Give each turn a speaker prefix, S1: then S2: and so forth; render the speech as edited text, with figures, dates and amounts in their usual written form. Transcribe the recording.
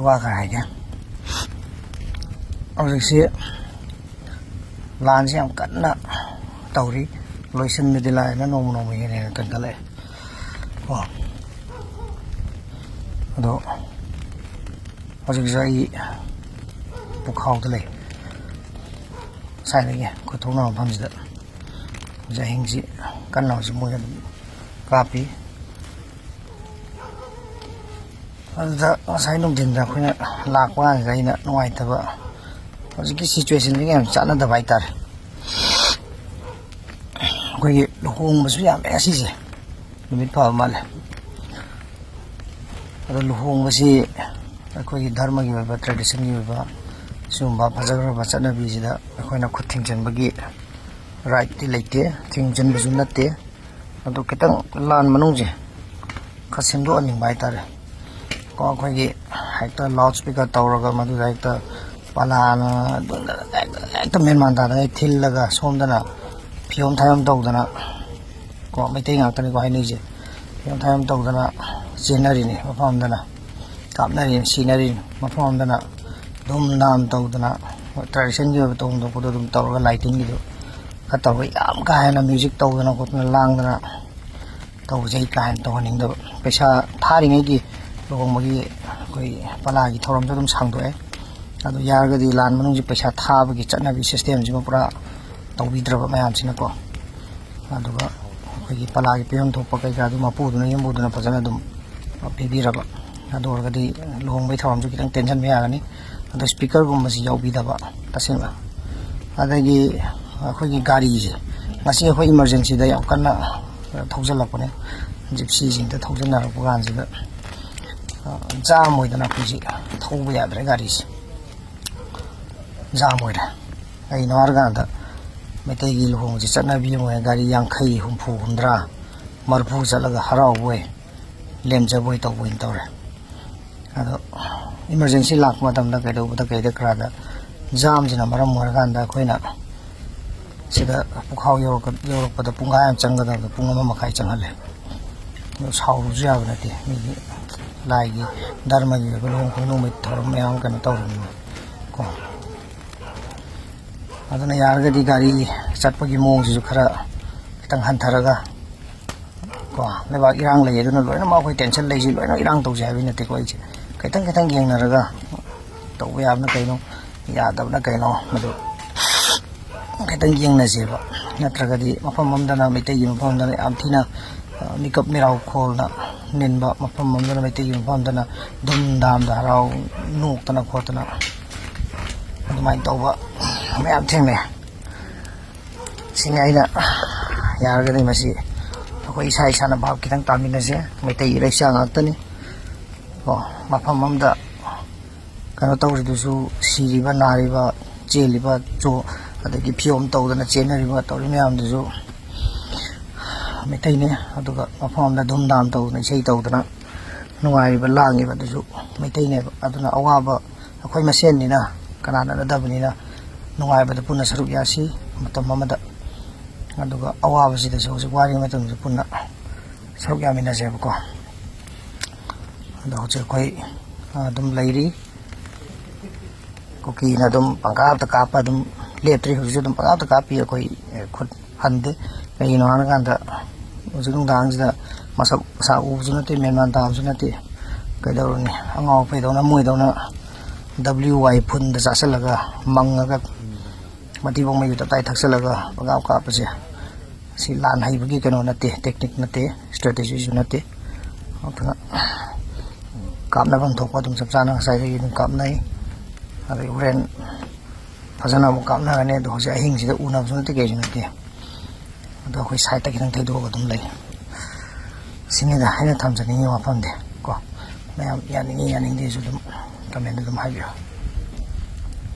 S1: qua cái này ông gì lan xem cẩn nè tàu đi lối sân đi lại nó nồng nồng như này cần cái này đó ông gì dây buộc hậu thế này sai đấy nhỉ có thấu nào không gì đó dây hình gì căn nào chỉ mua cho cà phê sai nông dân ra khuyên lạc qua cái này ngoài thật vậy cái situation này em chả là được vậy ta cái luồng mà suy giảm bé gì mình biết phải mà này cái luồng mà gì cái dharma cái và tradition cái và sum ba fajar và chana bi gì đó cái nào khut thinh chân bagi right thì lấy thế thinh chân baju nát thế ಅದು kitang lan manung je khasim do aning bai tar ko khoi gi haita loud speaker tawraga madu haita palana ekta men man da thil laga somdana phiom thayam tawdana ko maitai ngak tani ko haini je phiom thayam tawdana scenery ni mafamdana kapnari scenery mafamdana dum nam tawdana tradition gi tawng do ko dum tawraga lighting gi do tàu yam ka na music tàu na ko na lang na tàu jai ka tàu ning da pesa thari ngai gi long ma gi koi pala gi thoram da dum sang do e adu yar ga di lan manung ji pesa tha ba gi chana bi system ji ma pura tàu bi dra ba mayam sina ko adu ga koi gi pala gi pyam thop pa kai ga du ma pu du na yam bu du na pa jana dum bi bi ra ba adu ga di long bai thoram ji kitang tension me ya ga ni adu speaker gum ma si yau bi da ba ta sin ba adagi ꯑꯩꯈꯣꯏꯒꯤ ꯒꯥꯔꯤꯁꯦ ꯉꯁꯤ ꯑꯩꯈꯣꯏ ꯏꯃꯔꯖꯦꯟꯁꯤꯗ ꯌꯥꯝ ꯀꯟꯅ ꯊꯧꯖꯤꯜꯂꯛꯄꯅꯦ ꯖꯤꯞꯁꯤꯁꯤꯡꯗ ꯊꯧꯖꯤꯟꯅꯔꯛꯄ ꯀꯥꯟꯁꯤꯗ jam ꯑꯣꯏꯗꯅ ꯑꯩꯈꯣꯏꯁꯤ ꯊꯧꯕ ꯌꯥꯗ꯭ꯔꯦ ꯒꯥꯔꯤꯁꯦ ꯖꯥꯝ ꯑꯣꯏꯔꯦ ꯀꯩꯅꯣ ꯍꯥꯏꯔꯀꯥꯟꯗ ꯃꯩꯇꯩꯒꯤ ꯂꯨꯍꯣꯡꯕꯁꯤ ꯆꯠꯅꯕꯤ ꯑꯃ ꯑꯣꯏꯅ ꯒꯥꯔꯤ 50 ꯍꯨꯝꯐꯨ ꯍꯨꯝꯗ꯭ꯔꯥ ꯃꯔꯐꯨ ꯆꯠꯂꯒ ꯍꯔꯥꯎꯕꯣꯏ ꯂꯦꯝꯖꯕꯣꯏ ꯇꯧꯕ ꯑꯣꯏꯅ ꯇꯧꯔꯦ ꯑꯗꯣ ꯏꯃꯔꯖꯦꯟꯁꯤ ꯂꯥꯛꯄ ꯃꯇꯝꯗ ꯀꯩꯗꯧꯕꯗ ꯀꯩꯗ ꯈꯔꯗ ꯖꯥꯝꯁꯤꯅ ꯃꯔꯝ ꯑꯣꯏꯔꯀꯥꯟꯗ ꯑꯩꯈꯣꯏꯅ sida pukhau yorok pada pungai am changa da pungama makai changhale no sauru ja ba nati mi lai gi dharma gi ba long khong no mai thoram mayam kana tawrum ko adana yar ga di gari chatpa gi mong ji khara tang han tharaga ko le ba irang lai aduna loina ma khoi tension lai ji loina irang tau ja bi nati ko ji kaitang geng naraga tau ya na kaino ya da na kaino madu kitang yang nasib, natragadi mapamamdana may tayo mapamamdana amtina nikap miraw call na ninba mapamamdana may tayo mapamamdana dumdam da haraw nuk tana kota na dumain tao ba may amting me singay na yaragadi masi ako isa na bahag kitang tamin na siya may tayo iray siya nga tani mapamamda kano tao rito su siriba nariba jeliba jo adagi phiom tawdana chenariba tawri mayam du metai ne aduga mafam da dum dam tawdana sei tawdana nuai ba langi ba du metai ne aduna awaba akhoi masen ni na kanana da dabni na nuai ba punna saruk yasi matam mamada aduga awaba sida so wari matam punna saruk yamina je ko ado je koi dum lairi ko ki na dum pangka ta kapa dum leptri hujud dum pangka ta kapi koi khut hande kai no han kan da ujung dang da masak sa u juna te menman ta juna te kai da ni angau pe do na mui do na wy phun da jasalaga mangaga mati bong mai ta tai thaksalaga pangau ka pa se si lan hai bagi kano na te technique na te strategy juna te thanga kapna bang thokpa dum chap chana sai ri dum kap nai ari uren fazana mo kapna ne do ja hing ji da una juna te ke juna te ado khoi sai ta kitang thai do ga dum lai sini da haina tham jani wa pam de ko mayam yani de ju dum comment dum hai